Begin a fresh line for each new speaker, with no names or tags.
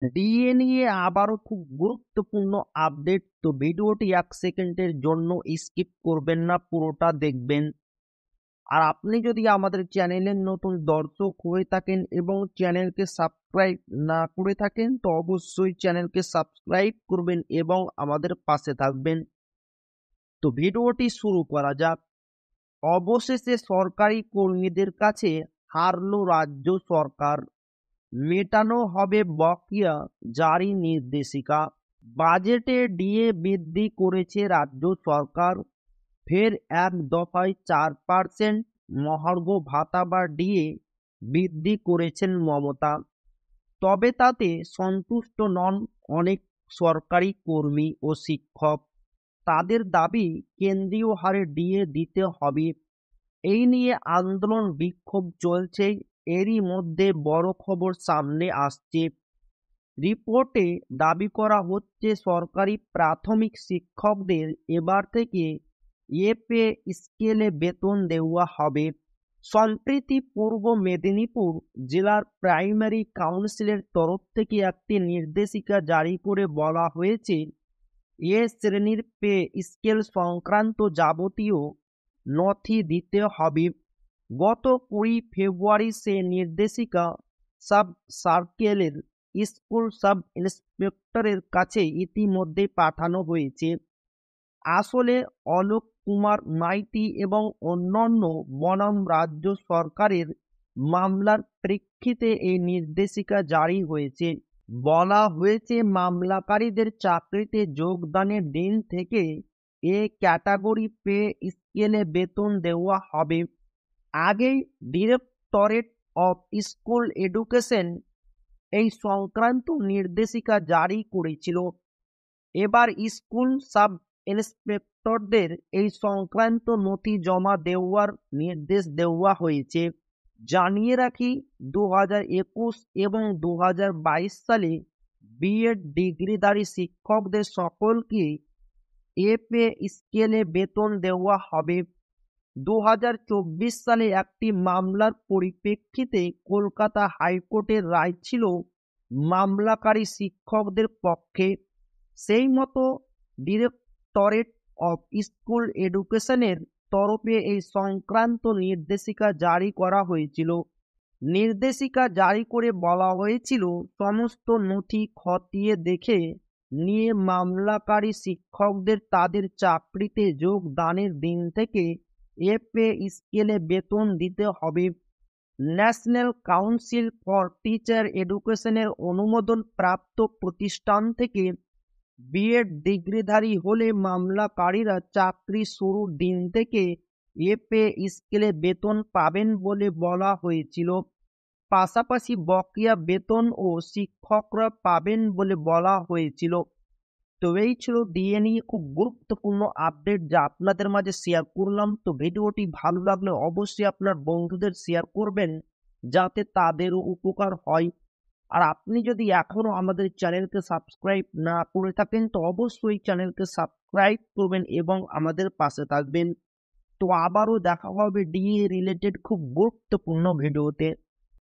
DA নিয়ে আবারও খুব গুরুত্বপূর্ণ আপডেট। তো ভিডিওটি ১ সেকেন্ডের জন্য স্কিপ করবেন না, পুরোটা দেখবেন। আর আপনি যদি আমাদের চ্যানেলের নতুন দর্শক হয়ে থাকেন এবং চ্যানেলকে সাবস্ক্রাইব না করে থাকেন, তো অবশ্যই চ্যানেলকে সাবস্ক্রাইব করবেন এবং আমাদের পাশে থাকবেন। তো ভিডিওটি শুরু করা যাক। অবশেষে সরকারি কর্মীদের কাছে হারল রাজ্য সরকার। মেটানো হবে বকেয়া জারি নির্দেশিকা। বাজেটে ডিএ বৃদ্ধি করেছে রাজ্য সরকার। ফের এক দফায় 4% মহার্ঘ ভাতা বা ডিএ বৃদ্ধি করেছেন মমতা। তবে তাতে সন্তুষ্ট নন অনেক সরকারি কর্মী ও শিক্ষক। তাদের দাবি কেন্দ্রীয় হারে ডিএ দিতে হবে। এই নিয়ে আন্দোলন বিক্ষোভ চলছে। এরই মধ্যে বড় খবর সামনে আসছে। রিপোর্টে দাবি করা হচ্ছে সরকারি প্রাথমিক শিক্ষকদের এবার থেকে পে স্কেলে বেতন দেওয়া হবে। সম্প্রতি পূর্ব মেদিনীপুর জেলার প্রাইমারি কাউন্সিলের তরফ থেকে একটি নির্দেশিকা জারি করে বলা হয়েছে শ্রেণীর পে স্কেল সংক্রান্ত যাবতীয় নথি দিতে হবে। গত ২০ ফেব্রুয়ারি সে নির্দেশিকা সাব সার্কেলের স্কুল সাব ইন্সপেক্টরের কাছে ইতিমধ্যে পাঠানো হয়েছে। আসলে অলোক কুমার মাইতি এবং অন্যান্য বনাম রাজ্য সরকারের মামলার প্রেক্ষিতে এই নির্দেশিকা জারি হয়েছে। বলা হয়েছে মামলাকারীদের চাকরিতে যোগদানের দিন থেকে ক্যাটাগরি পে স্কেলে বেতন দেওয়া হবে। আগেই ডিরেক্টরেট অফ স্কুল এডুকেশন এই সংক্রান্ত নির্দেশিকা জারি করেছিল। এবার স্কুল সাব ইন্সপেক্টরদের এই সংক্রান্ত নথি জমা দেওয়ার নির্দেশ দেওয়া হয়েছে। জানিয়ে রাখি, ২০২১ এবং ২০২২ সালে বিএড ডিগ্রিধারী শিক্ষকদের সকলকে পে স্কেলে বেতন দেওয়া হবে। ২০২৪ সালে একটি মামলার পরিপ্রেক্ষিতে কলকাতা হাইকোর্টের রায় ছিল মামলাকারী শিক্ষকদের পক্ষে। সেই মতো ডিরেক্টরেট অফ স্কুল এডুকেশনের তরফে এই সংক্রান্ত নির্দেশিকা জারি করা হয়েছিল। নির্দেশিকা জারি করে বলা হয়েছিল সমস্ত নথি খতিয়ে দেখে নিয়ে মামলাকারী শিক্ষকদের তাদের চাকরিতে যোগদানের দিন থেকে পে স্কেলে বেতন দিতে হবে। ন্যাশনাল কাউন্সিল ফর টিচার এডুকেশনের অনুমোদন প্রাপ্ত প্রতিষ্ঠান থেকে বিএড ডিগ্রিধারী হলে মামলাকারীরা চাকরি শুরুর দিন থেকে পে স্কেলে বেতন পাবেন বলে বলা হয়েছিল। পাশাপাশি বকেয়া বেতন ও শিক্ষকরা পাবেন বলে বলা হয়েছিল। তো এই ছিল ডিএ নিয়ে খুব গুরুত্বপূর্ণ আপডেট যা আপনাদের মাঝে শেয়ার করলাম। তো ভিডিওটি ভালো লাগলে অবশ্যই আপনার বন্ধুদের শেয়ার করবেন যাতে তাদেরও উপকার হয়। আর আপনি যদি এখনো আমাদের চ্যানেলকে সাবস্ক্রাইব না করে থাকেন, তো অবশ্যই চ্যানেলকে সাবস্ক্রাইব করবেন এবং আমাদের পাশে থাকবেন। তো আবারও দেখা হবে ডিএ রিলেটেড খুব গুরুত্বপূর্ণ ভিডিওতে।